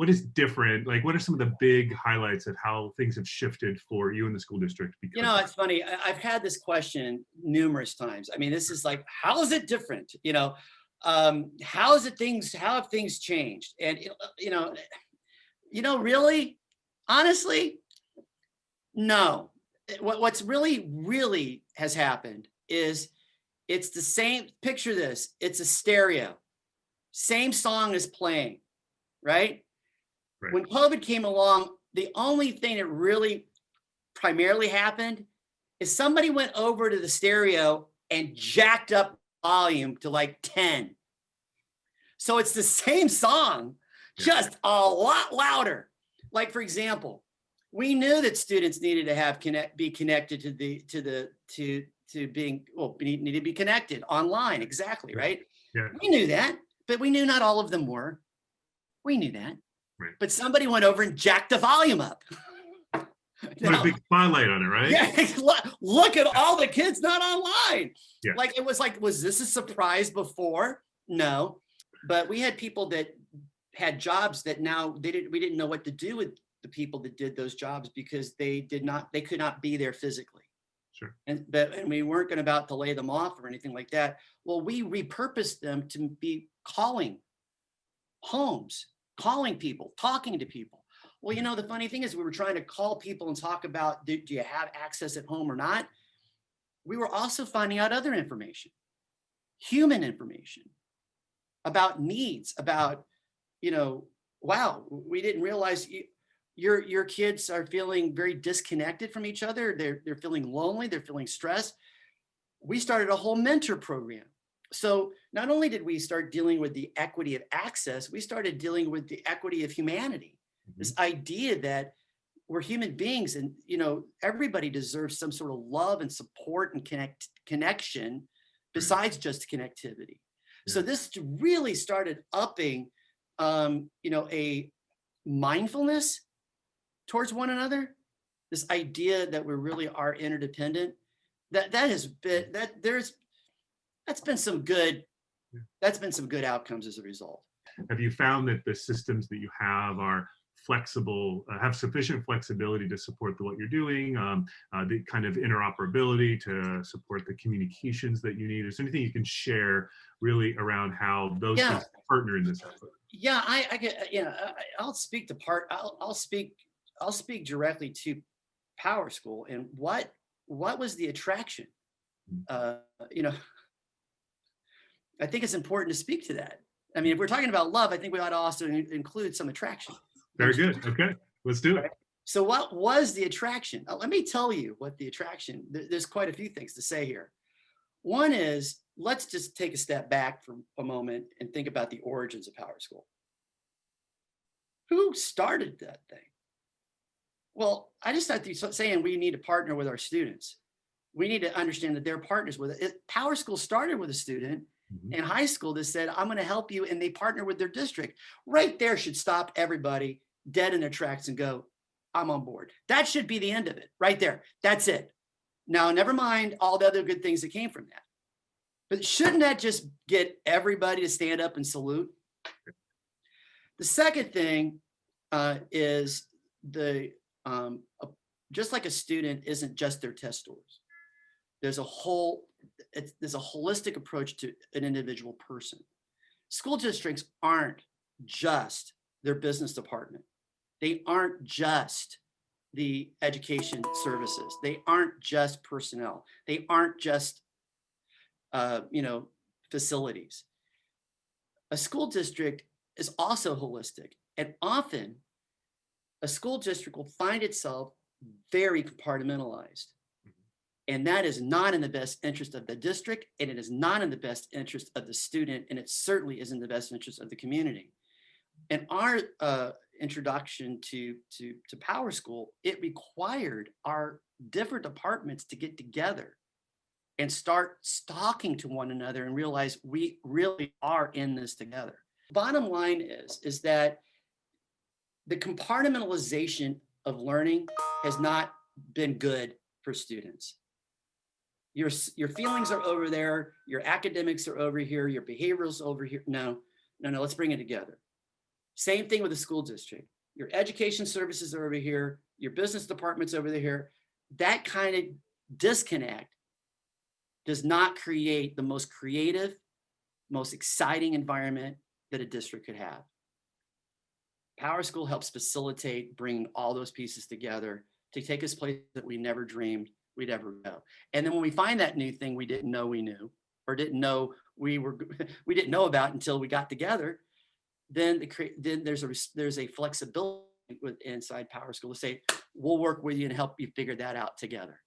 what is different? Like, what are some of the big highlights of how things have shifted for you in the school district? You know, it's funny. I've had this question numerous times. I mean, this is like, how is it different? You know, how have things changed? And really, honestly, no. What's really has happened is it's the same. Picture this: it's a stereo, same song is playing, right? Right. When COVID came along, the only thing that really primarily happened is somebody went over to the stereo and jacked up volume to like 10. So it's the same song, just a lot louder. Like, for example, we knew that students needed to be connected need to be connected online. Exactly. Right. Yeah. We knew that, but we knew not all of them were. We knew that. Right. But somebody went over and jacked the volume up. Put a big spotlight on it, right? Yeah, look at all the kids not online. Yeah. Was this a surprise before? No, but we had people that had jobs that now we didn't know what to do with the people that did those jobs because they could not be there physically. Sure. And we weren't about to lay them off or anything like that. Well, we repurposed them to be calling homes, calling people, talking to people. Well, the funny thing is we were trying to call people and talk about, do you have access at home or not? We were also finding out other information, human information about needs, about, wow, we didn't realize your kids are feeling very disconnected from each other. They're feeling lonely. They're feeling stressed. We started a whole mentor program. So not only did we start dealing with the equity of access, we started dealing with the equity of humanity. This idea that we're human beings and, everybody deserves some sort of love and support and connection besides just connectivity. Yeah. So this really started upping, a mindfulness towards one another. This idea that we really are interdependent, that's been some good outcomes as a result. Have you found that the systems that you have are flexible, have sufficient flexibility to support what you're doing, the kind of interoperability to support the communications that you need? Is there anything you can share really around how those things partner in this effort? Yeah, I'll speak to I'll speak directly to PowerSchool and what was the attraction? I think it's important to speak to that. I mean, if we're talking about love, I think we ought to also include some attraction. Very good. Okay, let's do it. Right? So what was the attraction? Let me tell you what the attraction, there's quite a few things to say here. One is, let's just take a step back for a moment and think about the origins of PowerSchool. Who started that thing? Well, I just started saying we need to partner with our students. We need to understand that they're partners with it. PowerSchool started with a student in high school that said, I'm going to help you. And they partner with their district. Right there should stop everybody dead in their tracks and go, I'm on board. That should be the end of it right there. That's it. Now, never mind all the other good things that came from that. But shouldn't that just get everybody to stand up and salute? The second thing is just like a student isn't just their test scores. There's a holistic approach to an individual person. School districts aren't just their business department. They aren't just the education services. They aren't just personnel. They aren't just, facilities. A school district is also holistic, and often a school district will find itself very compartmentalized. And that is not in the best interest of the district, and it is not in the best interest of the student, and it certainly isn't in the best interest of the community. And our introduction to PowerSchool, it required our different departments to get together and start talking to one another and realize we really are in this together. Bottom line is that the compartmentalization of learning has not been good for students. Your feelings are over there, your academics are over here, your behavioral's over here. No, let's bring it together. Same thing with the school district. Your education services are over here, your business department's over here. That kind of disconnect does not create the most creative, most exciting environment that a district could have. PowerSchool helps facilitate bringing all those pieces together to take us places that we never dreamed we'd ever go. And then when we find that new thing we didn't know we knew, or didn't know we didn't know about until we got together, then there's a flexibility inside PowerSchool to say, we'll work with you and help you figure that out together.